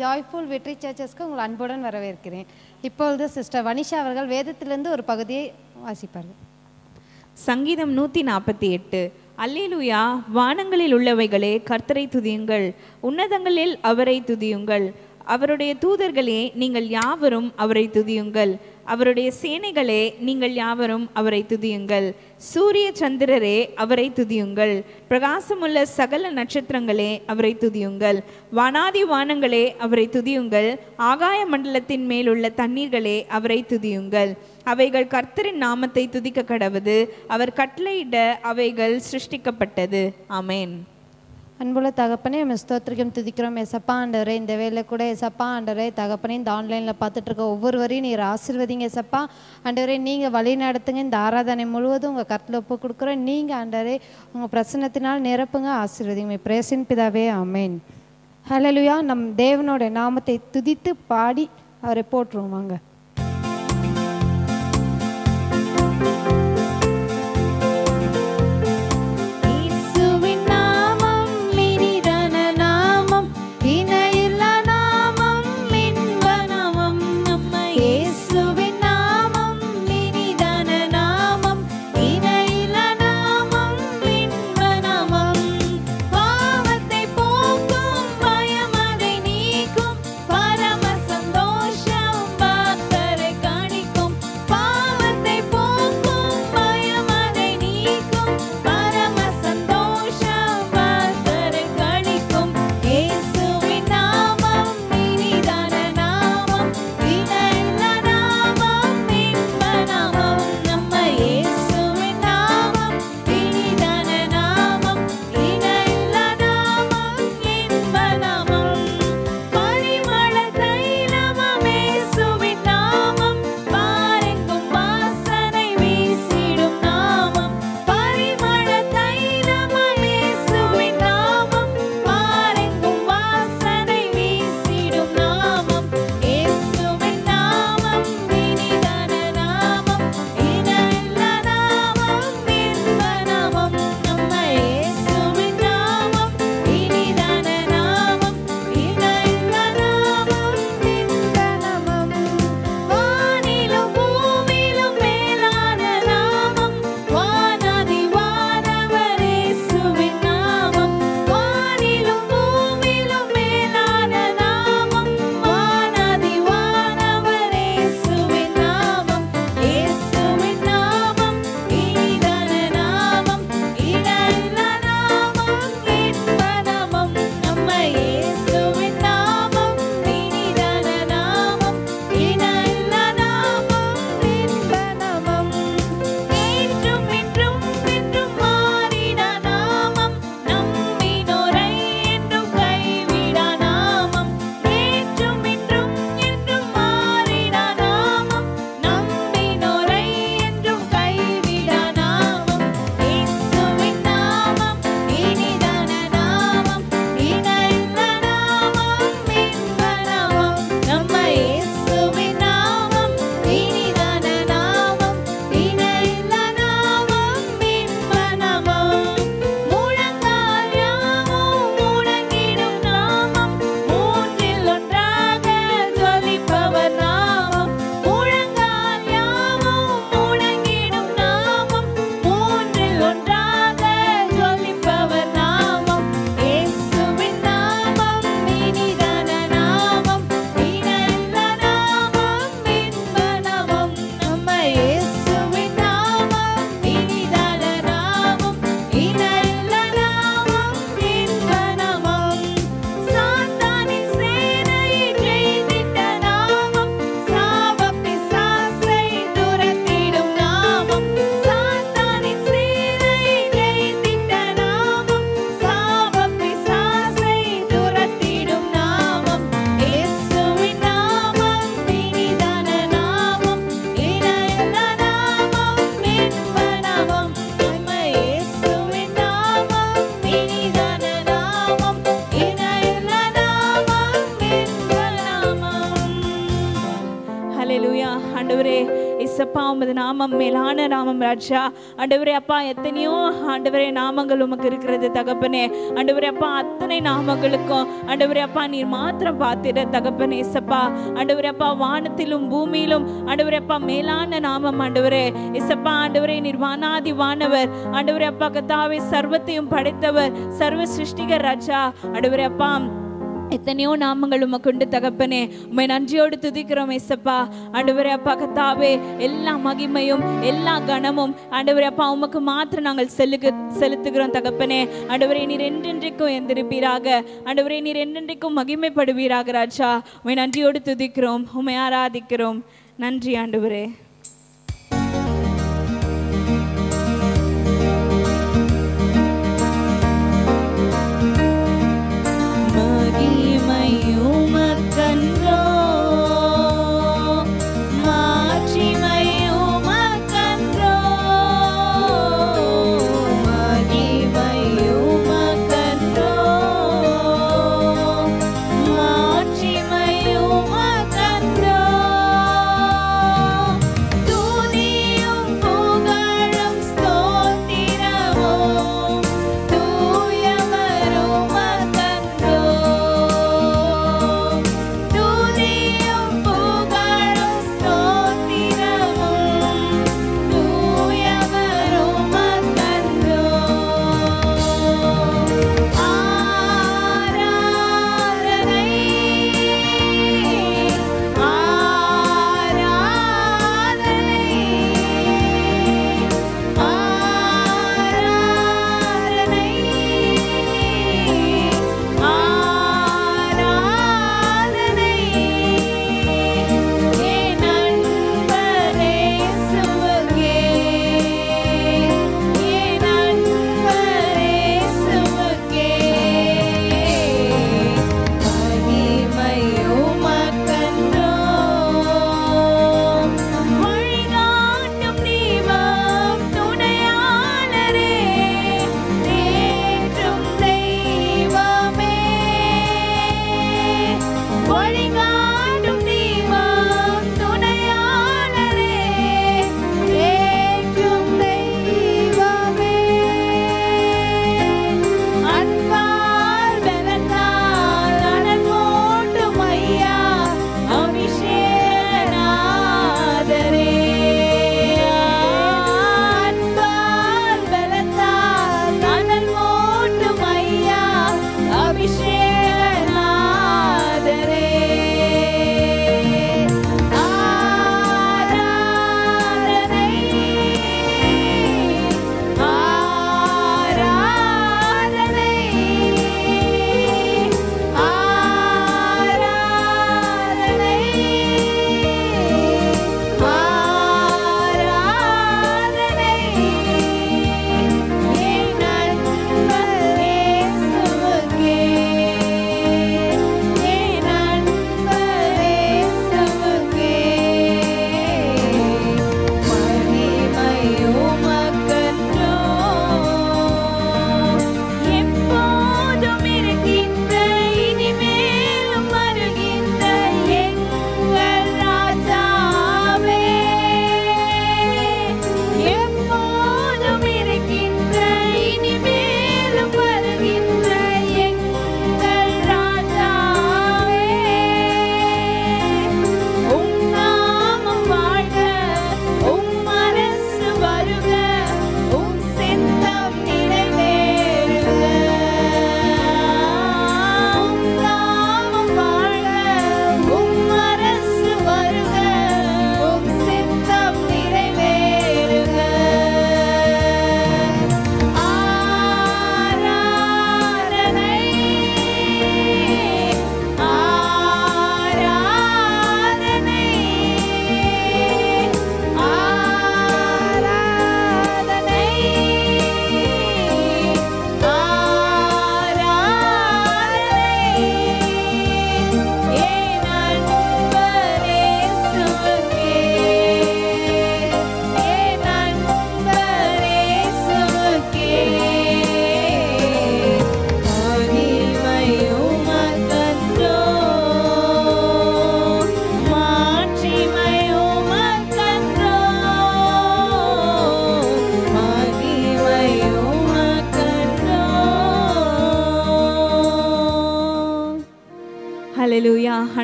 Joyful வெற்றி சர்ச்சஸ்க்கு உங்கள் அன்புடன் வரவேற்கிறேன். இப்பொழுது சிஸ்டர் வனிஷா அவர்கள் வேதத்திலிருந்து ஒரு பகுதியை வாசிப்பார்கள். சங்கீதம் 148. அல்லேலூயா, வானங்களில் உள்ளவைகளே கர்த்தரை துதியுங்கள், உன்னதங்களில் அவரை துதியுங்கள். அவருடைய தூதர்களே நீங்கள் யாவரும் அவரை துதியுங்கள், அவருடைய சேனைகளே நீங்கள் யாவரும் அவரை துதியுங்கள். சூரிய சந்திரரே அவரை துதியுங்கள், பிரகாசமுள்ள சகல நட்சத்திரங்களே அவரை துதியுங்கள். வானாதி வானங்களே அவரை துதியுங்கள், ஆகாய மண்டலத்தின் மேலுள்ள தண்ணீர்களே அவரை துதியுங்கள். அவைகள் கர்த்தரின் நாமத்தை துதிக்க கடவது, அவர் கட்டளையிட அவைகள் சிருஷ்டிக்கப்பட்டது. ஆமேன். அன்புள்ள தகப்பனே, நம்ம ஸ்தோத்திரிக்கம் துதிக்கிறோம். எசப்பா ஆண்டவரே, இந்த வேலை கூட எசப்பா ஆண்டவரே தகப்பனே, இந்த ஆன்லைனில் பார்த்துட்டு இருக்க ஒவ்வொருவரையும் நீர் ஆசீர்வதிங்க எசப்பா ஆண்டவரே. நீங்கள் வழி நடத்துங்க. இந்த ஆராதனை முழுவதும் உங்கள் கருத்தில் ஒப்பு கொடுக்குறோம். நீங்கள் ஆண்டவரே உங்கள் பிரசன்னத்தினால் நிரப்புங்க, ஆசீர்வதிங்க. பிரேசின் பிதாவே, ஆமேன். ஹல்லேலூயா. நம் தேவனோட நாமத்தை துதித்து பாடி அவரை போற்றுவோம். வாங்க. பரம சந்தோஷம் நாமம் மேலான நாமம் ராஜா. ஆண்டவரே அப்பா, எத்தனையோ ஆண்டவரே நாமங்கள் உமக்கு இருக்கிறது தகப்பனே. ஆண்டவரே அப்பா, அத்தனை நாமங்களுக்கும் ஆண்டவரே அப்பா நீர் மாத்திரம் பார்த்திட தகப்பனே இசப்பா. ஆண்டவரே அப்பா, வானத்திலும் பூமியிலும் ஆண்டவரே அப்பா மேலான நாமம் ஆண்டவரே இசப்பா. ஆண்டவரே நீர் வானாதி வானவர் ஆண்டவரே அப்பா கர்த்தாவே, சர்வத்தையும் படைத்தவர், சர்வ சிருஷ்டிகர் ராஜா. ஆண்டவரே அப்பா, எத்தனையோ நாமங்கள் உமக்கு உண்டு தகப்பனே. உம்மை நன்றியோடு துதிக்கிறோம் ஏசப்பா. ஆண்டவரே அப்பா கர்த்தாவே, எல்லா மகிமையும் எல்லா கனமும் ஆண்டவரே அப்பா உமக்கு மாத்திரம் நாங்கள் செலுத்துகிறோம் தகப்பனே. ஆண்டவரே நீர் என்றென்றைக்கும் எந்திருப்பீராக. ஆண்டவரே நீர் என்றென்றைக்கும் மகிமைப்படுவீராக ராஜா. உம்மை நன்றியோடு துதிக்கிறோம், உம்மை ஆராதிக்கிறோம். நன்றி ஆண்டவரே.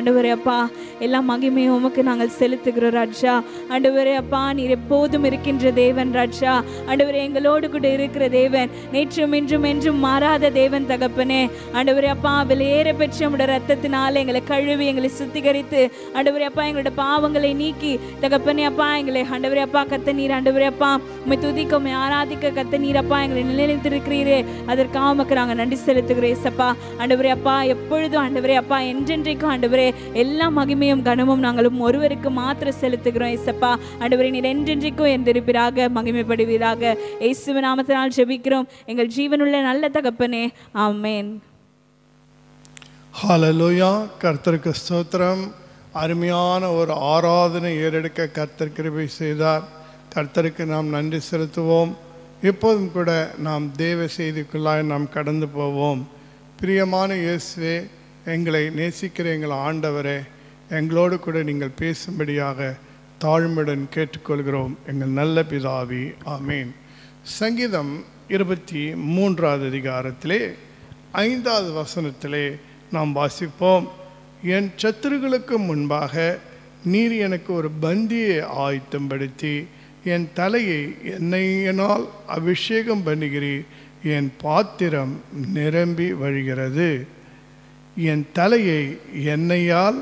ஆண்டவரே அப்பா எல்லா மகிமையும் உமக்கு நாங்கள் செலுத்துகிறோம் ராஜா. ஆண்டவரே அப்பா நீர் எப்போதும் இருக்கின்ற தேவன் ராஜா. ஆண்டவரே எங்களோடு கூட இருக்கிற தேவன், நேற்றும் இன்றும் என்றும் மாறாத தேவன் தகப்பனே. ஆண்டவரே அப்பா விலையேற பெற்ற உம்முடைய ரத்தத்தினால எங்களை கழுவி எங்களை சுத்திகரித்து ஆண்டவரே அப்பா எங்களோட பாவங்களை நீக்கி தகப்பனே அப்பா எங்களை ஆண்டவரே அப்பா கத்த நீர் ஆண்டவரே அப்பா உம்மை துதிக்க உம்மை ஆராதிக்க கத்த நீர் அப்பா எங்களை நிலைநிறுத்திருக்கிறீரே, அதற்காக உமக்கு நாங்கள் நன்றி செலுத்துகிறோம் ஏசப்பா. ஆண்டவரே அப்பா எப்பொழுதும் ஆண்டவரே அப்பா என்றென்றைக்கும் ஆண்டவரே எல்லா மகிமையும் கனமும் நாங்களும் ஒருவருக்கு மாத்திர செலுத்துகிறோம் ஏசப்பா. ஆண்டவரே நீர் என்றென்றைக்கும் எந்திருப்பீராக, மகிமைப்படுவீராக. இயேசுவின் நாமத்தினால் ஜெபிக்கிறோம் எங்கள் ஜீவனுள்ள நல்ல தகப்பனே, ஆமென். ஹல்லேலூயா. கர்த்தருக்கு ஸ்தோத்திரம். அருமையான ஒரு ஆராதனை ஏறெடுக்க கர்த்தர் கிருபை செய்தார். கர்த்தருக்கு நாம் நன்றி செலுத்துவோம். இப்போதும் கூட நாம் தேவ செய்திக்குள்ளாய் நாம் கடந்து போவோம். பிரியமான இயேசுவே, எங்களை நேசிக்கிற எங்கள் ஆண்டவரே, எங்களோடு கூட நீங்கள் பேசும்படியாக தாழ்மையுடன் கேட்டுக்கொள்கிறோம் எங்கள் நல்ல பிதாவே, ஆமேன். சங்கீதம் 23வது அதிகாரத்திலே 5வது வசனத்திலே நாம் வாசிப்போம். என் சத்துருக்களுக்கு முன்பாக நீர் எனக்கு ஒரு பந்தியை ஆயத்தப்படுத்தி என் தலையை எண்ணெயினால் அபிஷேகம் பண்ணுகிறீர், என் பாத்திரம் நிரம்பி வழிகிறது. என் தலையை எண்ணெயால்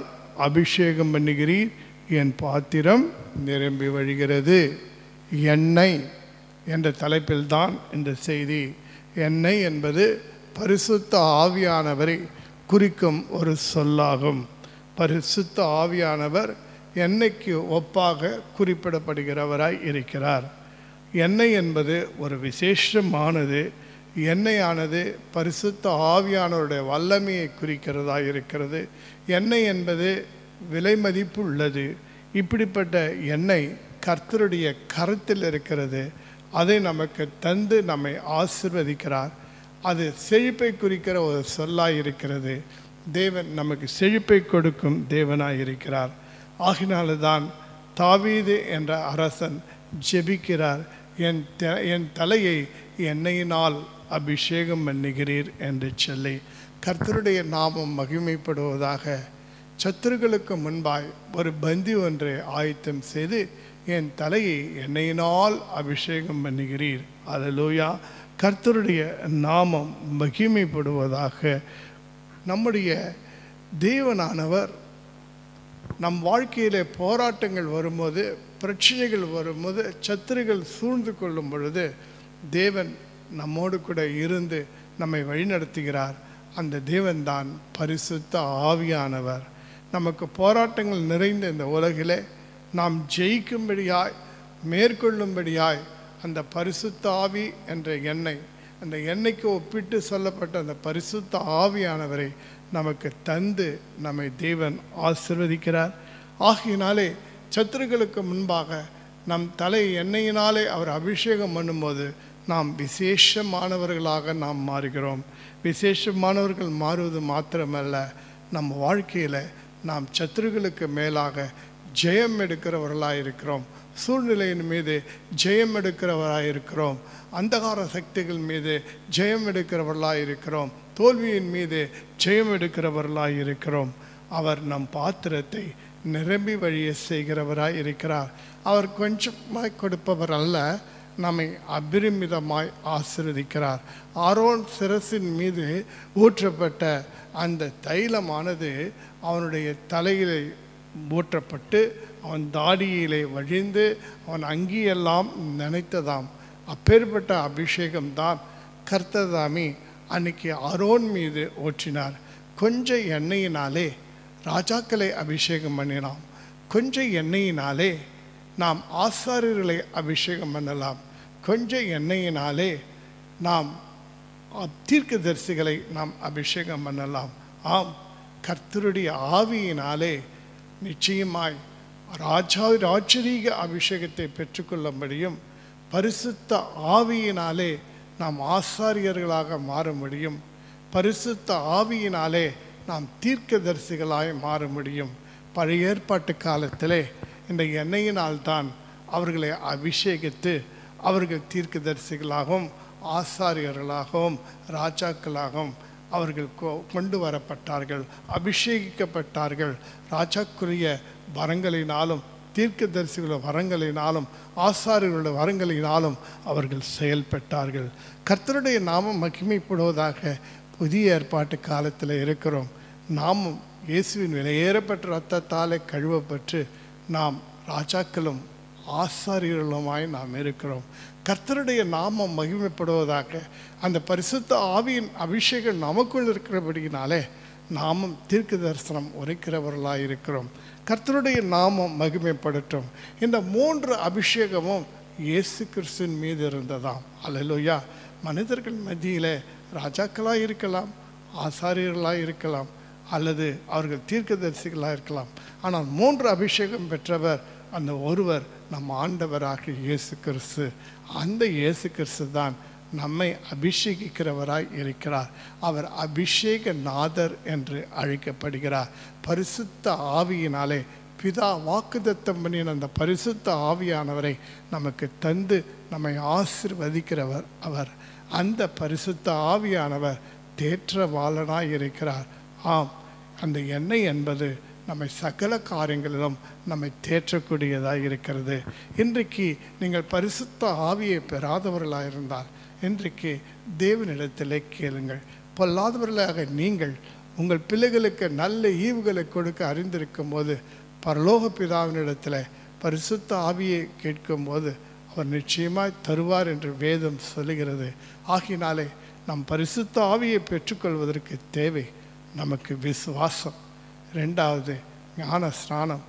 அபிஷேகம் பண்ணுகிறீர், என் பாத்திரம் நிரம்பி வழிகிறது. எண்ணெய் என்ற தலைப்பில்தான் இந்த செய்தி. எண்ணெய் என்பது பரிசுத்த ஆவியானவரை குறிக்கும் ஒரு சொல்லாகும். பரிசுத்த ஆவியானவர் எண்ணெய்க்கு ஒப்பாக குறிப்பிடப்படுகிறவராய் இருக்கிறார். எண்ணெய் என்பது ஒரு விசேஷமானது. எண்ணெயானது பரிசுத்த ஆவியானவருடைய வல்லமையை குறிக்கிறதா இருக்கிறது. எண்ணெய் என்பது விலை மதிப்பு உள்ளது. இப்படிப்பட்ட எண்ணெய் கர்த்தருடைய கரத்தில் இருக்கிறது. அதை நமக்கு தந்து நம்மை ஆசீர்வதிக்கிறார். அது செழிப்பை குறிக்கிற ஒரு சொல்லாய் இருக்கிறது. தேவன் நமக்கு செழிப்பை கொடுக்கும் தேவனாய் இருக்கிறார். ஆகினால தான் தாவீது என்ற அரசன் ஜெபிக்கிறார், என் தலையை எண்ணெயினால் அபிஷேகம் பண்ணுகிறீர் என்று சொல்லி. கர்த்தருடைய நாமம் மகிமைப்படுவதாக. சத்துருக்களுக்கு முன்பாய் ஒரு பந்தி ஒன்றை ஆயத்தம் செய்து என் தலையை எண்ணெயினால் அபிஷேகம் பண்ணுகிறீர். அல்லேலூயா. கர்த்தருடைய நாமம் மகிமைப்படுவதாக. நம்முடைய தேவனானவர் நம் வாழ்க்கையிலே போராட்டங்கள் வரும்போது, பிரச்சனைகள் வரும்போது, சத்துருகள் சூழ்ந்து கொள்ளும் பொழுது தேவன் நம்மோடு கூட இருந்து நம்மை வழிநடத்துகிறார். அந்த தேவன்தான் பரிசுத்த ஆவியானவர். நமக்கு போராட்டங்கள் நிறைந்த இந்த உலகிலே நாம் ஜெயிக்கும்படியாய், மேற்கொள்ளும்படியாய் அந்த பரிசுத்த ஆவி என்ற எண்ணெய், அந்த எண்ணெய்க்கு ஒப்பிட்டு சொல்லப்பட்ட அந்த பரிசுத்த ஆவியானவரை நமக்கு தந்து நம்மை தேவன் ஆசீர்வதிக்கிறார். ஆகையினாலே சத்துருக்களுக்கு முன்பாக நம் தலை எண்ணெயினாலே அவர் அபிஷேகம் பண்ணும்போது நாம் விசேஷமானவர்களாக நாம் மாறுகிறோம். விசேஷமானவர்கள் மாறுவது மாத்திரமல்ல, நம் வாழ்க்கையில் நாம் சத்துருக்களுக்கு மேலாக ஜெயம் எடுக்கிறவர்களாக இருக்கிறோம். சூழ்நிலையின் மீது ஜெயம் எடுக்கிறவராக இருக்கிறோம். அந்தகார சக்திகள் மீது ஜெயம் எடுக்கிறவர்களாக இருக்கிறோம். தோல்வியின் மீது ஜெயம் எடுக்கிறவர்களாக இருக்கிறோம். அவர் நம் பாத்திரத்தை நிரம்பி வழிய செய்கிறவராய் இருக்கிறார். அவர் கொஞ்சமாய் கொடுப்பவர் அல்ல, நம்மை அபரிமிதமாய் ஆசீர்வதிக்கிறார். ஆரோன் சிரசின் மீது ஊற்றப்பட்ட அந்த தைலமானது அவனுடைய தலையிலே ஊற்றப்பட்டு அவன் தாடியிலே வழிந்து அவன் அங்கியெல்லாம் நினைத்ததாம். அப்பேற்பட்ட அபிஷேகம்தான் கர்த்ததாமி அன்னைக்கு ஆரோன் மீது ஊற்றினார். கொஞ்சம் எண்ணெயினாலே ராஜாக்களை அபிஷேகம் பண்ணினாம். கொஞ்சம் எண்ணெயினாலே நாம் ஆசாரியர்களை அபிஷேகம் பண்ணலாம். கொஞ்சம் எண்ணெயினாலே நாம் தீர்க்கதரிசிகளை நாம் அபிஷேகம் பண்ணலாம். ஆம், கர்த்தருடைய ஆவியினாலே நிச்சயமாய் ராஜரீக அபிஷேகத்தை பெற்றுக்கொள்ளும்படியும், பரிசுத்த ஆவியினாலே நாம் ஆசாரியர்களாக மாற முடியும். பரிசுத்த ஆவியினாலே நாம் தீர்க்கதரிசிகளாய் மாற முடியும். பழைய ஏற்பாட்டு காலத்திலே இந்த எண்ணெயினால்தான் அவர்களை அபிஷேகித்து அவர்கள் தீர்க்கதரிசிகளாகவும் ஆசாரியர்களாகவும் ராஜாக்களாகவும் அவர்கள் கொண்டு வரப்பட்டார்கள், அபிஷேகிக்கப்பட்டார்கள். ராஜாக்குரிய வரங்களினாலும், தீர்க்கதரிசிகளுடைய வரங்களினாலும், ஆசாரியர்களுடைய வரங்களினாலும் அவர்கள் செயல்பட்டார்கள். கர்த்தருடைய நாமம் மகிமைப்படுவதாக. புதிய ஏற்பாட்டு காலத்தில் இருக்கிறோம். நாமும் இயேசுவின் விலையேறப்பட்ட இரத்தத்தாலே கழுவப்பட்டு நாம் ராஜாக்களும் ஆசாரியர்களுமாய் நாம் இருக்கிறோம். கர்த்தருடைய நாமம் மகிமைப்படுவதாக. அந்த பரிசுத்த ஆவியின் அபிஷேகம் நமக்குள் இருக்கிறபடியினாலே நாமும் தீர்க்க தரிசனம் உரைக்கிறவர்களாக இருக்கிறோம். கர்த்தருடைய நாமம் மகிமைப்படட்டும். இந்த 3 அபிஷேகமும் இயேசு கிறிஸ்துவின் மீது இருந்ததாம். அல்லேலூயா. மனிதர்கள் மத்தியிலே ராஜாக்களாக இருக்கலாம், ஆசாரியர்களாக இருக்கலாம், அல்லது அவர்கள் தீர்க்கதரிசிகளாக இருக்கலாம். ஆனால் 3 அபிஷேகம் பெற்றவர் அந்த ஒருவர் நம் ஆண்டவராக இயேசு கிறிஸ்து. அந்த இயேசு கிறிஸ்து தான் நம்மை அபிஷேகிக்கிறவராய் இருக்கிறார். அவர் அபிஷேக நாதர் என்று அழைக்கப்படுகிறார். பரிசுத்த ஆவியினாலே பிதா வாக்குத்தத்தம் பண்ணின அந்த பரிசுத்த ஆவியானவரை நமக்கு தந்து நம்மை ஆசீர்வதிக்கிறவர் அவர். அந்த பரிசுத்த ஆவியானவர் தேற்றவாளனாய் இருக்கிறார். ஆம், அந்த எண்ணெய் என்பது நம்மை சகல காரியங்களிலும் நம்மை தேற்றக்கூடியதாக இருக்கிறது. இன்றைக்கு நீங்கள் பரிசுத்த ஆவியை பெறாதவர்களாக இருந்தால் இன்றைக்கு தேவனிடத்திலே கேளுங்கள். பொல்லாதவர்களாக நீங்கள் உங்கள் பிள்ளைகளுக்கு நல்ல ஈவுகளை கொடுக்க அறிந்திருக்கும் போது பரலோக பிதாவினிடத்தில் பரிசுத்த ஆவியை கேட்கும்போது அவர் நிச்சயமாய் தருவார் என்று வேதம் சொல்லுகிறது. ஆகினாலே நம் பரிசுத்த ஆவியை பெற்றுக்கொள்வதற்கு தேவை நமக்கு விசுவாசம். 2வது ஞான ஸ்நானம்,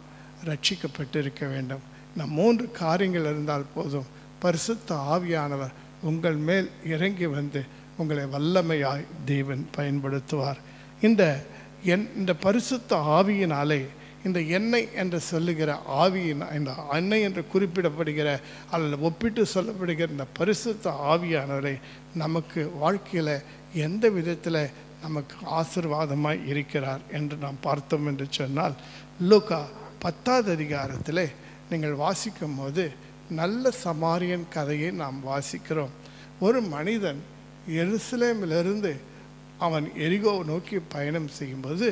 ரட்சிக்கப்பட்டிருக்க வேண்டும். நம் 3 காரியங்கள் இருந்தால் போதும். பரிசுத்த ஆவியானவர் உங்கள் மேல் இறங்கி வந்து உங்களை வல்லமையாய் தேவன் பயன்படுத்துவார். இந்த பரிசுத்த ஆவியினாலே இந்த எண்ணெய் என்று சொல்லுகிற ஆவியின், இந்த எண்ணெய் என்று குறிப்பிடப்படுகிற அல்லது ஒப்பிட்டு சொல்லப்படுகிற இந்த பரிசுத்த ஆவியானவரை நமக்கு வாழ்க்கையில் எந்த விதத்தில் நமக்கு ஆசீர்வாதமாய் இருக்கிறார் என்று நாம் பார்த்தோம் என்று சொன்னால், லூக்கா 10வது அதிகாரத்தில் நீங்கள் வாசிக்கும் போது நல்ல சமாரியன் கதையை நாம் வாசிக்கிறோம். ஒரு மனிதன் எருசலேமிலிருந்து அவன் எரிகோ நோக்கி பயணம் செய்யும்போது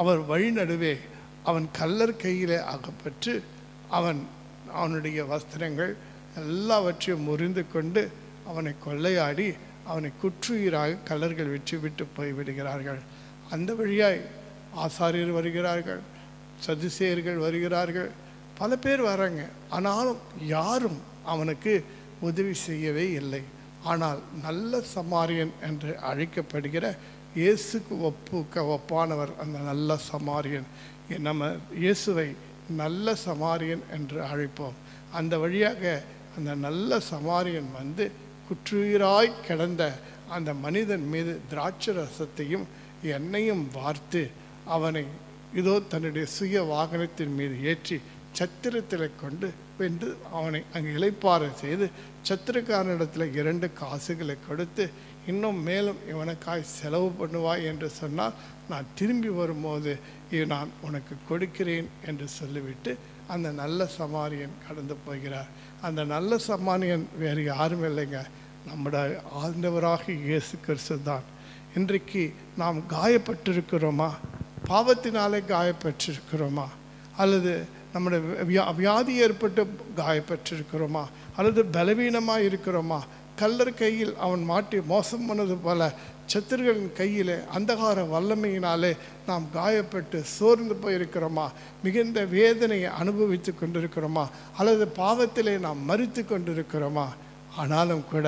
அவர் வழிநடுவே அவன் கள்ளர் கையிலே அகப்பட்டு அவனுடைய வஸ்திரங்கள் எல்லாவற்றையும் முறிந்து கொண்டு அவனை கொள்ளையாடி அவனை குற்றுயிராக கள்ளர்கள் விட்டு போய்விடுகிறார்கள். அந்த வழியாய் ஆசாரியர் வருகிறார்கள், சதுசேயர்கள் வருகிறார்கள், பல பேர் வராங்க. ஆனாலும் யாரும் அவனுக்கு உதவி செய்யவே இல்லை. ஆனால் நல்ல சமாரியன் என்று அழைக்கப்படுகிற இயேசுக்கு ஒப்பானவர் அந்த நல்ல சமாரியன். நம்ம இயேசுவை நல்ல சமாரியன் என்று அழைப்போம். அந்த வழியாக அந்த நல்ல சமாரியன் வந்து குற்றுயிராய் கிடந்த அந்த மனிதன் மீது திராட்சை ரசத்தையும் எண்ணெயும் வார்த்து அவனை இதோ தன்னுடைய சுய வாகனத்தின் மீது ஏற்றி சத்திரத்தில் கொண்டு வென்று அவனை அங்கு இளைப்பாற செய்து சத்திரக்காரனிடத்தில் 2 காசுகளை கொடுத்து, இன்னும் மேலும் இவனுக்காய் செலவு பண்ணுவாய் என்று சொன்னால் நான் திரும்பி வரும்போது நான் உனக்கு கொடுக்கிறேன் என்று சொல்லிவிட்டு அந்த நல்ல சமாரியன் கடந்து போகிறார். அந்த நல்ல சமாரியன் வேறு யாரும் இல்லைங்க, நம்முடைய ஆண்டவராக இயேசு கிறிஸ்து தான். இன்றைக்கு நாம் காயப்பட்டிருக்கிறோமா? பாவத்தினாலே காயப்பட்டிருக்கிறோமா? அல்லது நம்முடைய வியாதி ஏற்பட்டு காயப்பட்டிருக்கிறோமா? அல்லது பலவீனமாக இருக்கிறோமா? கள்ளர் கையில் அவன் மாட்டி மோசம் பண்ணது போல சத்துருகளின் கையிலே அந்தகார வல்லமையினாலே நாம் காயப்பட்டு சோர்ந்து போயிருக்கிறோமா? மிகுந்த வேதனையை அனுபவித்து கொண்டிருக்கிறோமா? அல்லது பாவத்திலே நாம் மரித்து கொண்டிருக்கிறோமா? ஆனாலும் கூட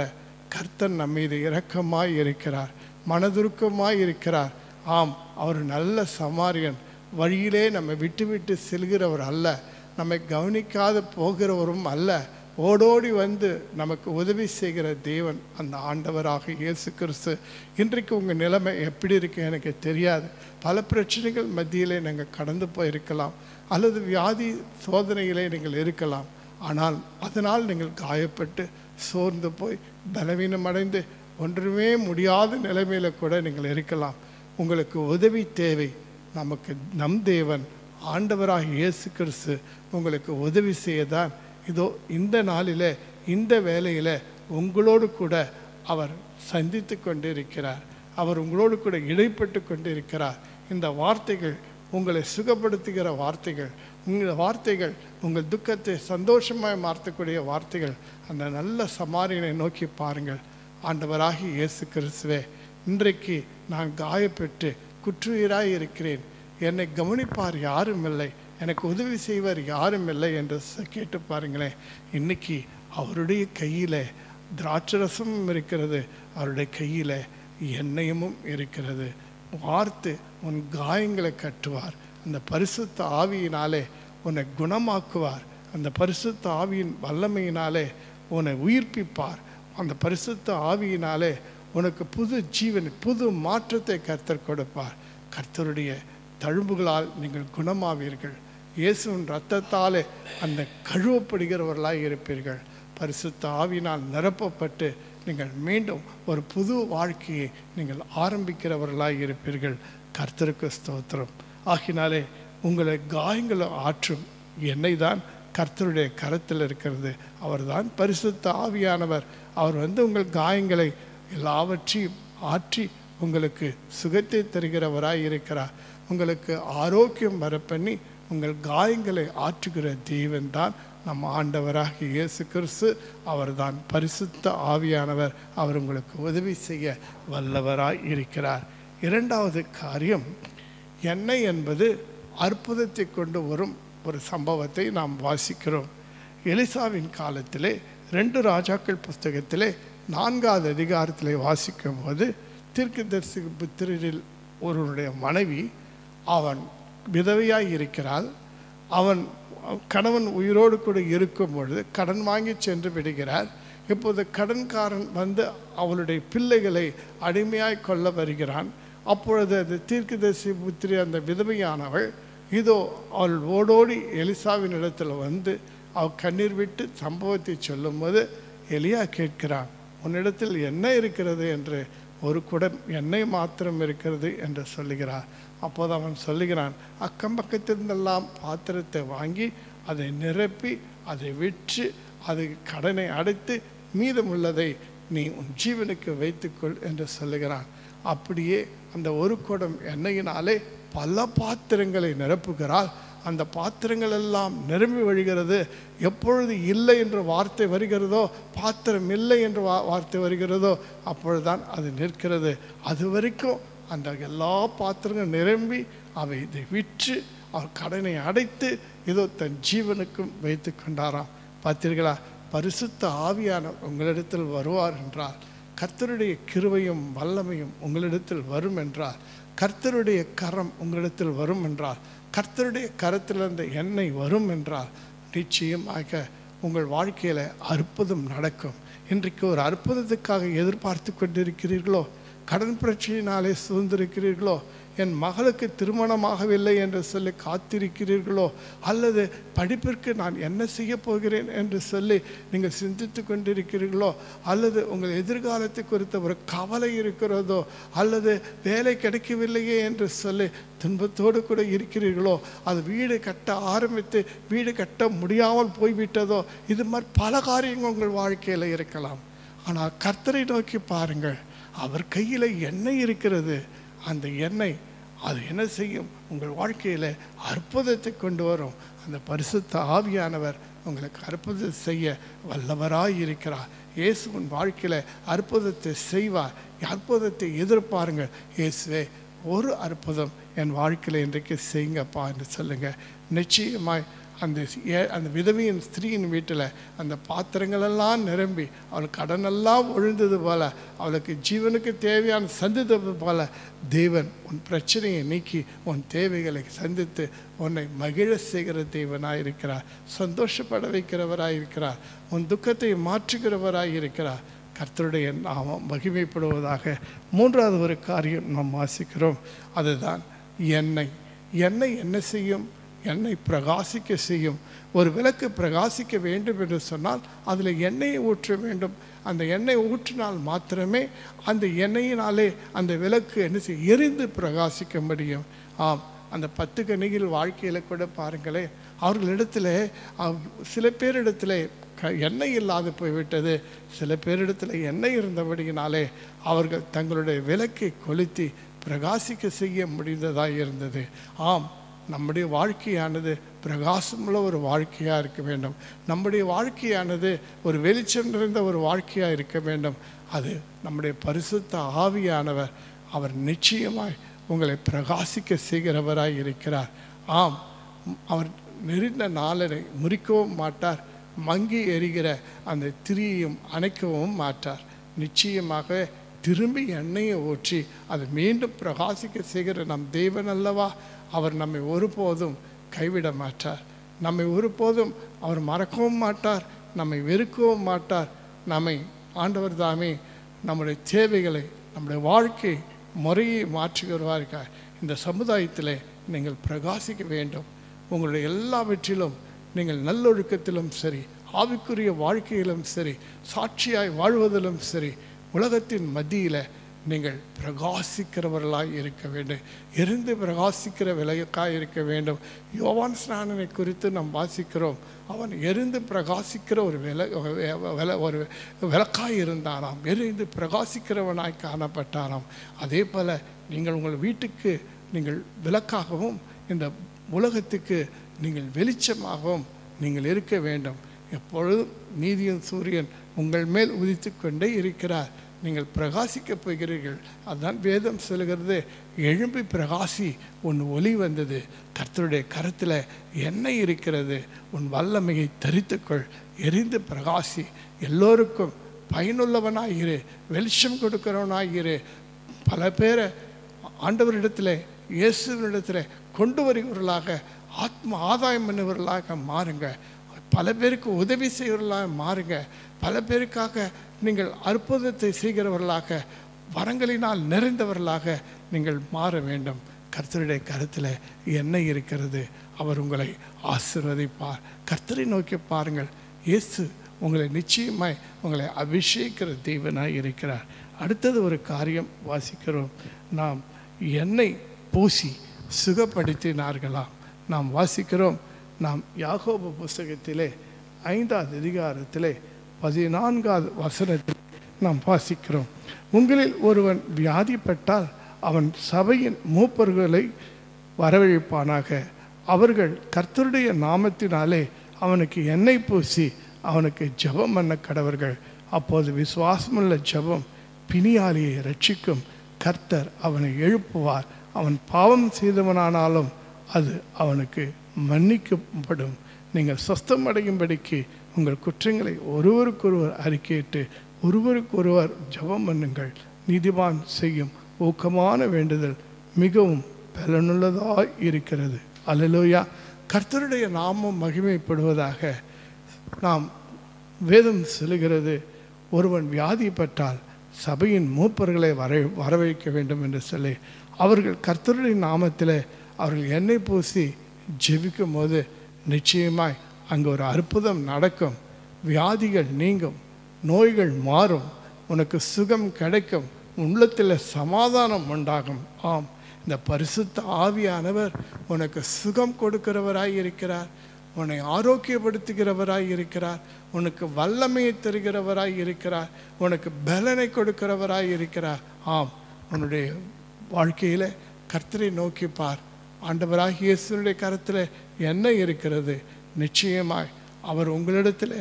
கர்த்தர் நம் மீது இரக்கமாய் இருக்கிறார், மனதுருக்கமாய் இருக்கிறார். ஆம், அவர் நல்ல சமாரியன். வழியிலே நம்மை விட்டு செல்கிறவர் அல்ல, நம்மை கவனிக்காத போகிறவரும் அல்ல. ஓடோடி வந்து நமக்கு உதவி செய்கிற தேவன் அந்த ஆண்டவராக இயேசு கிறிஸ்து. இன்றைக்கு உங்கள் நிலைமை எப்படி இருக்கு எனக்கு தெரியாது. பல பிரச்சனைகள் மத்தியிலே நீங்கள் கடந்து போயிருக்கலாம், அல்லது வியாதி சோதனையிலே நீங்கள் இருக்கலாம். ஆனால் அதனால் நீங்கள் காயப்பட்டு சோர்ந்து போய் பலவீனம் அடைந்து ஒன்றுமே முடியாத நிலைமையில் கூட நீங்கள் இருக்கலாம். உங்களுக்கு உதவி தேவை. நமக்கு நம் தேவன் ஆண்டவராக இயேசு கிறிஸ்து உங்களுக்கு உதவி செய்யதான் இதோ இந்த நாளில் இந்த வேளையில் உங்களோடு கூட அவர் சந்தித்து கொண்டிருக்கிறார். அவர் உங்களோடு கூட இடைப்பட்டு கொண்டிருக்கிறார். இந்த வார்த்தைகள் உங்களை சுகப்படுத்துகிற வார்த்தைகள், இந்த வார்த்தைகள் உங்கள் துக்கத்தை சந்தோஷமாய் மாற்றக்கூடிய வார்த்தைகள். அந்த நல்ல சமாரியனை நோக்கி பாருங்கள். ஆண்டவராகி இயேசு கிறிஸ்துவே, இன்றைக்கு நான் காயப்பட்டு குற்றுயிராய் இருக்கிறேன், என்னை கவனிப்பார் யாரும் இல்லை, எனக்கு உதவி செய்வார் யாரும் இல்லை என்று கேட்டு பாருங்களேன். இன்னைக்கு அவருடைய கையில் திராட்சரசமும் இருக்கிறது, அவருடைய கையில் எண்ணெயமும் இருக்கிறது. வார்த்து உன் காயங்களை கட்டுவார். அந்த பரிசுத்த ஆவியினாலே உன்னை குணமாக்குவார். அந்த பரிசுத்த ஆவியின் வல்லமையினாலே உன்னை உயிர்ப்பிப்பார். அந்த பரிசுத்த ஆவியினாலே உனக்கு புது ஜீவன், புது மாற்றத்தை கர்த்தர் கொடுப்பார். கர்த்தருடைய தழும்புகளால் நீங்கள் குணமாவீர்கள். இயேசுவின் இரத்தத்தாலே அந்த கழுவப்படுகிறவர்களாய் இருப்பீர்கள். பரிசுத்த ஆவியினால் நிரப்பப்பட்டு நீங்கள் மீண்டும் ஒரு புது வாழ்க்கையை நீங்கள் ஆரம்பிக்கிறவர்களாய் இருப்பீர்கள். கர்த்தருக்கு ஸ்தோத்திரம். ஆகினாலே உங்களை காயங்களை ஆற்றும் எண்ணெய் தான் கர்த்தருடைய கரத்தில் இருக்கிறது. அவர் தான் பரிசுத்த ஆவியானவர். அவர் உங்கள் காயங்களை எல்லாவற்றையும் ஆற்றி உங்களுக்கு சுகத்தை தருகிறவராய் இருக்கிறார். உங்களுக்கு ஆரோக்கியம் வரப்பண்ணி உங்கள் காயங்களை ஆற்றுகிற தேவன் தான் நம் ஆண்டவராகிய இயேசு கிறிஸ்து. அவர் தான் பரிசுத்த ஆவியானவர். அவர் உங்களுக்கு உதவி செய்ய வல்லவராய் இருக்கிறார். இரண்டாவது காரியம், எண்ணெய் என்பது அற்புதத்தை கொண்டு வரும் ஒரு சம்பவத்தை நாம் வாசிக்கிறோம். எலிசாவின் காலத்திலே 2 ராஜாக்கள் புஸ்தகத்திலே 4வது அதிகாரத்திலே வாசிக்கும் போது, தீர்க்கதரிசி புத்திரரில் ஒருவனுடைய மனைவி, அவன் விதவையாய் இருக்கிறாள். அவன் கணவன் உயிரோடு கூட இருக்கும் பொழுது கடன் வாங்கி சென்று விடுகிறார். இப்போது கடன்காரன் வந்து அவளுடைய பிள்ளைகளை அடிமையாய் கொள்ள வருகிறான். அப்பொழுது அந்த தீர்க்கதரிசி புத்திரி, அந்த விதவையானவள், இதோ அவள் ஓடோடி எலிசாவின் இடத்துல வந்து அவள் கண்ணீர் விட்டு சம்பவத்தை சொல்லும்போது எலியா கேட்கிறான், உன்னிடத்தில் என்ன இருக்கிறது என்று. ஒரு குடம் எண்ணெய் மாத்திரம் இருக்கிறது என்று சொல்லுகிறார். அப்போது அவன் சொல்லுகிறான், அக்கம் பக்கத்திலிருந்தெல்லாம் பாத்திரத்தை வாங்கி அதை நிரப்பி அதை விற்று அது கடனை அடைத்து மீதமுள்ளதை நீ உன் ஜீவனுக்கு வைத்துக்கொள் என்று சொல்லுகிறான். அப்படியே அந்த ஒரு குடம் எண்ணெயினாலே பல பாத்திரங்களை நிரப்புகிறாள். அந்த பாத்திரங்கள் எல்லாம் நிரம்பி வழிகிறது. எப்பொழுது இல்லை என்ற வார்த்தை வருகிறதோ, பாத்திரம் இல்லை என்ற வார்த்தை வருகிறதோ, அப்பொழுதுதான் அது நிற்கிறது. அது வரைக்கும் அந்த எல்லா பாத்திரங்களும் நிரம்பி அவை இதை விற்று அவர் கடனை அடைத்து இதோ தன் ஜீவனுக்கும் வைத்து கொண்டாராம். பார்த்தீர்களா? பரிசுத்த ஆவியான உங்களிடத்தில் வருவார் என்றால், கர்த்தருடைய கிருபையும் வல்லமையும் உங்களிடத்தில் வரும் என்றால், கர்த்தருடைய கரம் உங்களிடத்தில் வரும் என்றால், கர்த்தருடைய கரத்திலிருந்து எண்ணெய் வரும் என்றால், நிச்சயமாக உங்கள் வாழ்க்கையில் அற்புதம் நடக்கும். இன்றைக்கு ஒரு அற்புதத்துக்காக எதிர்பார்த்து கொண்டிருக்கிறீர்களோ, கடன் பிரச்சனையினாலே சுதந்திருக்கிறீர்களோ, என் மகளுக்கு திருமணமாகவில்லை என்று சொல்லி காத்திருக்கிறீர்களோ, அல்லது படிப்பிற்கு நான் என்ன செய்ய போகிறேன் என்று சொல்லி நீங்கள் சிந்தித்து கொண்டிருக்கிறீர்களோ, அல்லது உங்கள் எதிர்காலத்தை குறித்த ஒரு கவலை இருக்கிறதோ, அல்லது வேலை கிடைக்கவில்லையே என்று சொல்லி துன்பத்தோடு கூட இருக்கிறீர்களோ, அது வீடு கட்ட ஆரம்பித்து வீடு கட்ட முடியாமல் போய்விட்டதோ, இது மாதிரி பல காரியங்கள் உங்கள் வாழ்க்கையில் இருக்கலாம். ஆனால் கர்த்தரை நோக்கி பாருங்கள். அவர் கையில் எண்ணெய் இருக்கிறது. அந்த எண்ணெய் அது என்ன செய்யும்? உங்கள் வாழ்க்கையில் அற்புதத்தை கொண்டு வரும். அந்த பரிசுத்த ஆவியானவர் உங்களுக்கு அற்புதத்தை செய்ய வல்லவராய் இருக்கிறார். இயேசுவின் வாழ்க்கையில் அற்புதத்தை செய்வார். அற்புதத்தை எதிர்பாருங்கள். இயேசுவே, ஒரு அற்புதம் என் வாழ்க்கையில் இன்றைக்கு செய்யுங்கப்பா என்று சொல்லுங்கள். நிச்சயமாய் அந்த விதவையின் ஸ்திரீயின் வீட்டில் அந்த பாத்திரங்களெல்லாம் நிரம்பி அவள் கடனெல்லாம் ஒழிந்தது போல, அவளுக்கு ஜீவனுக்கு தேவையான சந்தித்தது போல, தேவன் உன் பிரச்சனையை நீக்கி உன் தேவைகளை சந்தித்து உன்னை மகிழ செய்கிற தேவனாயிருக்கிறார். சந்தோஷப்பட வைக்கிறவராயிருக்கிறார். உன் துக்கத்தை மாற்றுகிறவராய் இருக்கிறார். கர்த்தருடைய நாமம் மகிமைப்படுவதாக. 3வது ஒரு காரியம் நாம் வாசிக்கிறோம். அதுதான் எண்ணெய். எண்ணெய் என்ன செய்யும்? எண்ணெய் பிரகாசிக்க செய்யும். ஒரு விளக்கு பிரகாசிக்க வேண்டும் என்று சொன்னால் அதில் எண்ணெயை ஊற்ற வேண்டும். அந்த எண்ணெய் ஊற்றினால் மாத்திரமே அந்த எண்ணெயினாலே அந்த விளக்கு என்ன செய்ய, எரிந்து பிரகாசிக்க முடியும். ஆம், அந்த 10 கன்னிகைகள் வாழ்க்கையில் கூட பாருங்களேன், அவர்களிடத்தில் சில பேரிடத்தில் எண்ணெய் இல்லாது போய்விட்டது. சில பேரிடத்தில் எண்ணெய் இருந்தபடியினாலே அவர்கள் தங்களுடைய விளக்கை கொளுத்தி பிரகாசிக்க செய்ய முடிந்ததாக இருந்தது. ஆம், நம்முடைய வாழ்க்கையானது பிரகாசமுள்ள ஒரு வாழ்க்கையாக இருக்க வேண்டும். நம்முடைய வாழ்க்கையானது ஒரு வெளிச்சம் நிறைந்த ஒரு வாழ்க்கையாக இருக்க வேண்டும். அது நம்முடைய பரிசுத்த ஆவியானவர் அவர் நிச்சயமாய் உங்களை பிரகாசிக்க செய்கிறவராய் இருக்கிறார். ஆம், அவர் நெருந்த நாளரை முறிக்கவும் மாட்டார், மங்கி எரிகிற அந்த திரியையும் அணைக்கவும் மாட்டார். நிச்சயமாக திரும்பி எண்ணெயை ஊற்றி அதை மீண்டும் பிரகாசிக்க செய்கிற நம் தேவன் அல்லவா. அவர் நம்மை ஒருபோதும் கைவிட மாட்டார், நம்மை ஒருபோதும் அவர் மறக்கவும் மாட்டார், நம்மை வெறுக்கவும் மாட்டார். நம்மை ஆண்டவர் தாமே நம்முடைய தேவைகளை, நம்முடைய வாழ்க்கை முறையை மாற்றுகிறவர்கள். இந்த சமுதாயத்தில் நீங்கள் பிரகாசிக்க வேண்டும். உங்களுடைய எல்லாவற்றிலும் நீங்கள் நல்லொழுக்கத்திலும் சரி, ஆவிக்குரிய வாழ்க்கையிலும் சரி, சாட்சியாய் வாழ்வதிலும் சரி, உலகத்தின் மத்தியில் நீங்கள் பிரகாசிக்கிறவர்களாய் இருக்க வேண்டும். எரிந்து பிரகாசிக்கிற விளக்காய் இருக்க வேண்டும். யோவான் ஸ்நானனை குறித்து நாம் வாசிக்கிறோம். அவன் எரிந்து பிரகாசிக்கிற ஒரு ஒரு விளக்காய் இருந்தாராம், எரிந்து பிரகாசிக்கிறவனாய் காணப்பட்டாராம். அதே போல் நீங்கள் உங்கள் வீட்டுக்கு நீங்கள் விளக்காகவும் இந்த உலகத்துக்கு நீங்கள் வெளிச்சமாகவும் நீங்கள் இருக்க வேண்டும். எப்பொழுதும் நீதியின் சூரியன் உங்கள் மேல் உதித்து கொண்டே இருக்கிறார். நீங்கள் பிரகாசிக்கப் போகிறீர்கள். அதுதான் வேதம் சொல்கிறது, எழும்பி பிரகாசி, உன் ஒளி வந்தது, கர்த்தருடைய கரத்தில் எண்ணெய் இருக்கிறது, உன் வல்லமையை தரித்துக்கொள், எரிந்து பிரகாசி, எல்லோருக்கும் பயனுள்ளவனாயிரு, வெளிச்சம் கொடுக்கிறவனாயிரு. பல பேரை ஆண்டவரிடத்தில், இயேசுவினிடத்தில் கொண்டு வருகிறவர்களாக, ஆத்ம ஆதாயம் பண்ணவர்களாக மாறுங்க. பல பேருக்கு உதவி செய்கிறவர்களாக மாறுங்க. பல பேருக்காக நீங்கள் அற்புதத்தை செய்கிறவர்களாக, வரங்களினால் நிறைந்தவர்களாக நீங்கள் மாற வேண்டும். கர்த்தருடைய கருத்தில் எண்ணெய் இருக்கிறது, அவர் உங்களை ஆசீர்வதிப்பார். கர்த்தரை நோக்கி பாருங்கள், இயேசு உங்களை நிச்சயமாய் உங்களை அபிஷேகிக்கிற தேவனாய் இருக்கிறார். அடுத்தது ஒரு காரியம் வாசிக்கிறோம், நாம் எண்ணெய் பூசி சுகப்படுத்தினார்களாம். நாம் வாசிக்கிறோம், நாம் யாக்கோபு புஸ்தகத்திலே 5ஆம் அதிகாரத்திலே 14ஆவது வசனத்தில் நாம் வாசிக்கிறோம், உங்களில் ஒருவன் வியாதிப்பட்டால் அவன் சபையின் மூப்பர்களை வரவழைப்பானாக, அவர்கள் கர்த்தருடைய நாமத்தினாலே அவனுக்கு எண்ணெய் பூசி அவனுக்கு ஜெபம் பண்ண கடவர்கள். அப்போது விசுவாசமுள்ள ஜெபம் பிணியாளியை ரட்சிக்கும், கர்த்தர் அவனை எழுப்புவார், அவன் பாவம் செய்தவனானாலும் அது அவனுக்கு மன்னிக்கப்படும். நீங்கள் சொஸ்தம் அடையும்படிக்கு உங்கள் குற்றங்களை ஒருவருக்கொருவர் அறிக்கையிட்டு ஒருவருக்கொருவர் ஜெபம் பண்ணுங்கள். நீதிமான் செய்யும் ஊக்கமான வேண்டுதல் மிகவும் பலனுள்ளதாய் இருக்கிறது. அல்லேலூயா. கர்த்தருடைய நாமம் மகிமைப்படுவதாக. நாம் வேதம் சொல்லுகிறது, ஒருவன் வியாதிப்பட்டால் சபையின் மூப்பர்களை வரவைக்க வேண்டும் என்று சொல்லி, அவர்கள் கர்த்தருடைய நாமத்தில் அவர்கள் எண்ணெய் பூசி ஜெபிக்கும் போது நிச்சயமாய் அங்கே ஒரு அற்புதம் நடக்கும். வியாதிகள் நீங்கும், நோய்கள் மாறும், உனக்கு சுகம் கிடைக்கும், உள்ளத்தில் சமாதானம் உண்டாகும். ஆம், இந்த பரிசுத்த ஆவியானவர் உனக்கு சுகம் கொடுக்கிறவராய் இருக்கிறார், உன்னை ஆரோக்கியப்படுத்துகிறவராய் இருக்கிறார், உனக்கு வல்லமையை தருகிறவராய் இருக்கிறார், உனக்கு பலனை கொடுக்கிறவராய் இருக்கிறார். ஆம், உன்னுடைய வாழ்க்கையில் கர்த்தரை நோக்கி பார். ஆண்டவராகிய இயேசுவினுடைய கரத்தில் எண்ணெய் இருக்கிறது. நிச்சயமாய் அவர் உங்களிடத்தில்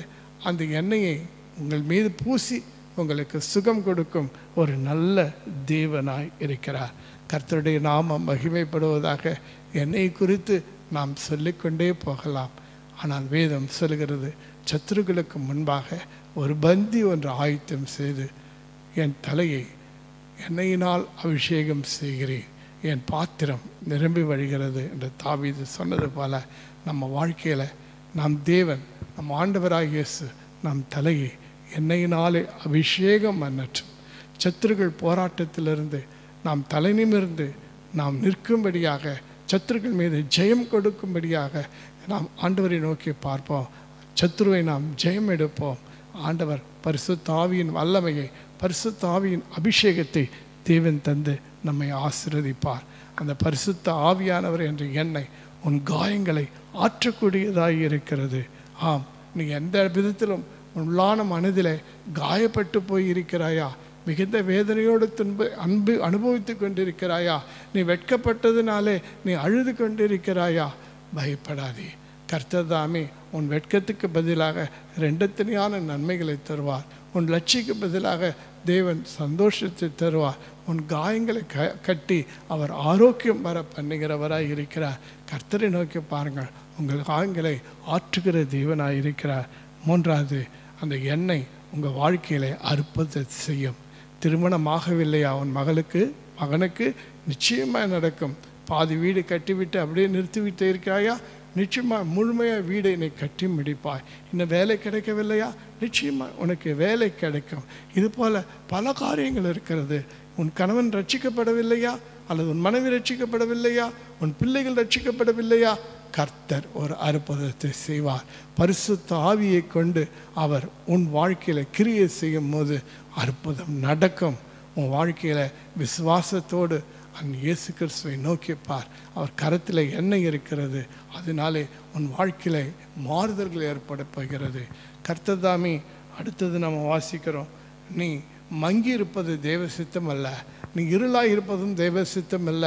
அந்த எண்ணெயை உங்கள் மீது பூசி உங்களுக்கு சுகம் கொடுக்கும் ஒரு நல்ல தேவனாய் இருக்கிறார். கர்த்தருடைய நாமம் மகிமைப்படுவதாக. எண்ணெய் குறித்து நாம் சொல்லிக்கொண்டே போகலாம். ஆனால் வேதம் சொல்கிறது, சத்துருக்களுக்கு முன்பாக ஒரு பந்தி ஒன்று ஆயத்தம் செய்து என் தலையை எண்ணெயினால் அபிஷேகம் செய்கிறேன், என் பாத்திரம் நிரம்பி வழிகிறது என்று தாவீது சொன்னது போல நம்ம வாழ்க்கையில் நம் தேவன், நம் ஆண்டவராகிய இயேசு நம் தலையை எண்ணெயினாலே அபிஷேகம் பண்ணட்டும். சத்துருக்கள் போராட்டத்திலிருந்து நாம் தலை நிமிர்ந்து நாம் நிற்கும்படியாக, சத்துருக்கள் மீது ஜெயம் கொடுக்கும்படியாக நாம் ஆண்டவரை நோக்கி பார்ப்போம். சத்துருவை நாம் ஜெயம் எடுப்போம். ஆண்டவர் பரிசுத்த ஆவியின் வல்லமையை, பரிசுத்த ஆவியின் அபிஷேகத்தை தேவன் தந்து நம்மை ஆசீர்வதிப்பார். அந்த பரிசுத்த ஆவியானவர் என்ற எண்ணெய் உன் காயங்களை ஆற்றக்கூடியதாய் இருக்கிறது. ஆம், நீ எந்த விதத்திலும் உள்ளான மனதிலே காயப்பட்டு போய் இருக்கிறாயா? மிகுந்த வேதனையோடு அனுபவித்து கொண்டிருக்கிறாயா? நீ வெட்கப்பட்டதுனாலே நீ அழுது கொண்டிருக்கிறாயா? பயப்படாதே. கர்த்தர் தாமே உன் வெட்கத்துக்கு பதிலாக ரெண்டத்தனையான நன்மைகளை தருவார். உன் லட்சிக்கு பதிலாக தேவன் சந்தோஷத்தை தருவார். உன் காயங்களை கட்டி அவர் ஆரோக்கியம் வர பண்ணுகிறவராய் இருக்கிறார். கர்த்தரை நோக்கி பாருங்கள், உங்கள் காயங்களை ஆற்றுகிற தேவனாய் இருக்கிறார். மூன்றாவது, அந்த எண்ணெய் உங்கள் வாழ்க்கையிலே அற்புதத்தை செய்யும். திருமணமாகவில்லையா உன் மகனுக்கு நிச்சயமாக நடக்கும். பாதி வீடு கட்டிவிட்டு அப்படியே நிறுத்திவிட்டு இருக்கிறாயா? நிச்சயமாக முழுமையாக வீடை நீ கட்டி முடிப்பாய். இன்னும் வேலை கிடைக்கவில்லையா? நிச்சயமாக உனக்கு வேலை கிடைக்கும். இது போல் பல காரியங்கள் இருக்கிறது. உன் கணவன் ரட்சிக்கப்படவில்லையா? அல்லது உன் மனைவி ரட்சிக்கப்படவில்லையா? உன் பிள்ளைகள் ரட்சிக்கப்படவில்லையா? கர்த்தர் ஒரு அற்புதத்தை செய்வார். பரிசுத்த ஆவியை கொண்டு அவர் உன் வாழ்க்கையில் கிரியை செய்யும் போது அற்புதம் நடக்கும். உன் வாழ்க்கையில் விசுவாசத்தோடு இயேசு கிறிஸ்துவை நோக்கிப்பார். அவர் கரத்தில் எண்ணெய் இருக்கிறது. அதனாலே உன் வாழ்க்கையில் மாறுதல்கள் ஏற்பட போகிறது. கர்த்தர் தாமே அடுத்தது நம்ம வாசிக்கிறோம், நீ மங்கி இருப்பது தேவ சித்தம் அல்ல, நீ இருளாய் இருப்பதும் தேவ சித்தம் அல்ல.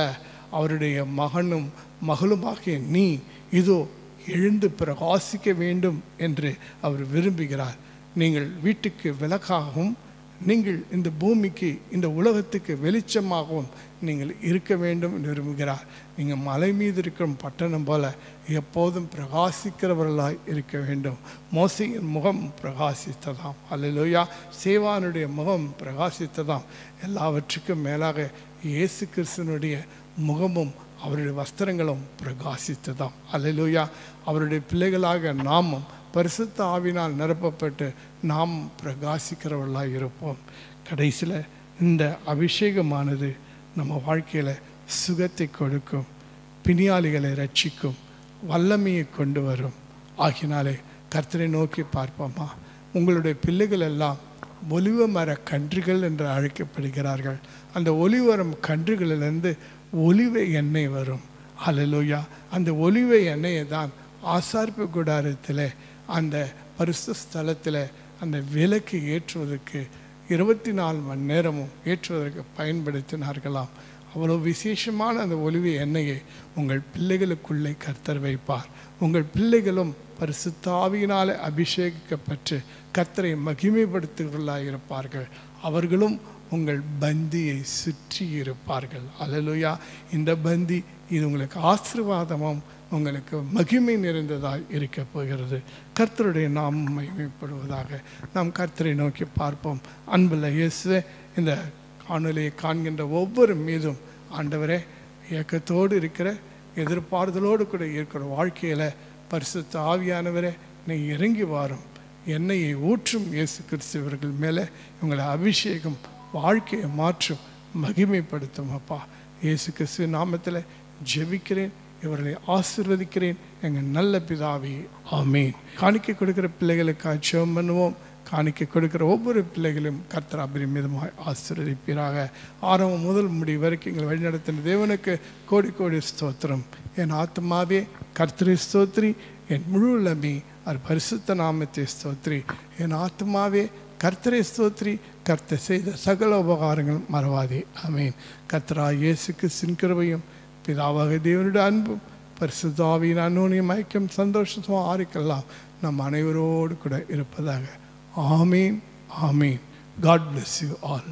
அவருடைய மகனும் மகளுமாகிய நீ இதோ எழுந்து பிரகாசிக்க வேண்டும் என்று அவர் விரும்புகிறார். நீங்கள் வீட்டுக்கு விளக்காகவும் நீங்கள் இந்த பூமிக்கு இந்த உலகத்துக்கு வெளிச்சமாகவும் நீங்கள் இருக்க வேண்டும் என்று விரும்புகிறார். நீங்கள் மலை மீது இருக்கிற பட்டணம் போல எப்போதும் பிரகாசிக்கிறவர்களாய் இருக்க வேண்டும். மோசையின் முகம் பிரகாசித்ததாம். அல்லேலூயா. சேவானுடைய முகம் பிரகாசித்ததாம். எல்லாவற்றுக்கும் மேலாக இயேசு கிறிஸ்துவனுடைய முகமும் அவருடைய வஸ்திரங்களும் பிரகாசித்ததாம். அல்லேலூயா. அவருடைய பிள்ளைகளாக நாமும் பரிசுத்த ஆவினால் நிரப்பப்பட்டு நாம் பிரகாசிக்கிறவர்களாக இருப்போம். கடைசியில் இந்த அபிஷேகமானது நம்ம வாழ்க்கையில் சுகத்தை கொடுக்கும், பிணியாளிகளை ரட்சிக்கும், வல்லமையை கொண்டு வரும். ஆகினாலே கர்த்தரை நோக்கி பார்ப்போமா? உங்களுடைய பிள்ளைகள் எல்லாம் ஒலிவ மர கன்றுகள் என்று அழைக்கப்படுகிறார்கள். அந்த ஒலிவரம் கன்றுகளிலிருந்து ஒலிவ எண்ணெய் வரும். அல்லேலூயா. அந்த ஒலிவ எண்ணெயை தான் ஆசாரிப்பு கூடாரத்தில் அந்த பரிசுத்த ஸ்தலத்தில் அந்த விளக்கு ஏற்றுவதற்கு 24 மணி நேரமும் ஏற்றுவதற்கு பயன்படுத்தினார்களாம். அவ்வளோ விசேஷமான அந்த ஒலிவ எண்ணெயை உங்கள் பிள்ளைகளுக்குள்ளே கர்த்தர் வைப்பார். உங்கள் பிள்ளைகளும் பரிசுத்த ஆவியினாலே அபிஷேகிக்கப்பட்டு கர்த்தரை மகிமைப்படுத்துகிறவர்களாக இருப்பார்கள். அவர்களும் உங்கள் பந்தியை சுற்றி இருப்பார்கள். அல்லேலூயா. இந்த பந்தி இது உங்களுக்கு ஆசீர்வாதமும் உங்களுக்கு மகிமை நிறைந்ததாக இருக்க போகிறது. கர்த்தருடைய நாமம் மகிமைப்படுவதாக. நாம் கர்த்தரை நோக்கி பார்ப்போம். அன்புள்ள இயேசுவே, இந்த காணொலியை காண்கின்ற ஒவ்வொரு மீதும் ஆண்டவரே, இயக்கத்தோடு இருக்கிற எதிர்பார்தலோடு கூட இருக்கிற வாழ்க்கையில் பரிசுத்த ஆவியானவரே நீ இறங்கி வாரும். எண்ணெயை ஊற்றும் இயேசு கிறிஸ்துவர்கள் மேலே உங்களை அபிஷேகம் வாழ்க்கையை மாற்றும், மகிமைப்படுத்தும். அப்பா, இயேசு கிறிஸ்துவ நாமத்தில் ஜெபிக்கிறேன், இவர்களை ஆசீர்வதிக்கிறேன் எங்கள் நல்ல பிதாவே, ஆமீன். காணிக்கை கொடுக்கிற பிள்ளைகளுக்காக ஜெபம் பண்ணுவோம். காணிக்கை கொடுக்கிற ஒவ்வொரு பிள்ளைகளும் கர்த்தர் அபரிமிதமாய் ஆசீர்வதிப்பீராக. ஆரம்பம் முதல் முடிவு வரைக்கும் எங்களை வழிநடத்தின தேவனுக்கு கோடி கோடி ஸ்தோத்திரம். என் ஆத்மாவே கர்த்தரை ஸ்தோத்ரி, என் முழு உள்ளமே அவர் பரிசுத்த நாமத்தை ஸ்தோத்ரி. என் ஆத்மாவே கர்த்தரை ஸ்தோத்ரி, கர்த்தர் செய்த சகல உபகாரங்கள் மறவாதே. ஆமீன். கர்த்தராகிய இயேசு கிறிஸ்துவின் கிருபையும் பிதாவாக தேவனுடைய அன்பும் பரிசுத்த ஆவியின் அன்யோன்ய ஐக்கியம் சந்தோஷமும் ஆரிக்கலாம் நம் அனைவரோடு கூட இருப்பதாக. ஆமீன். ஆமீன். God bless you all.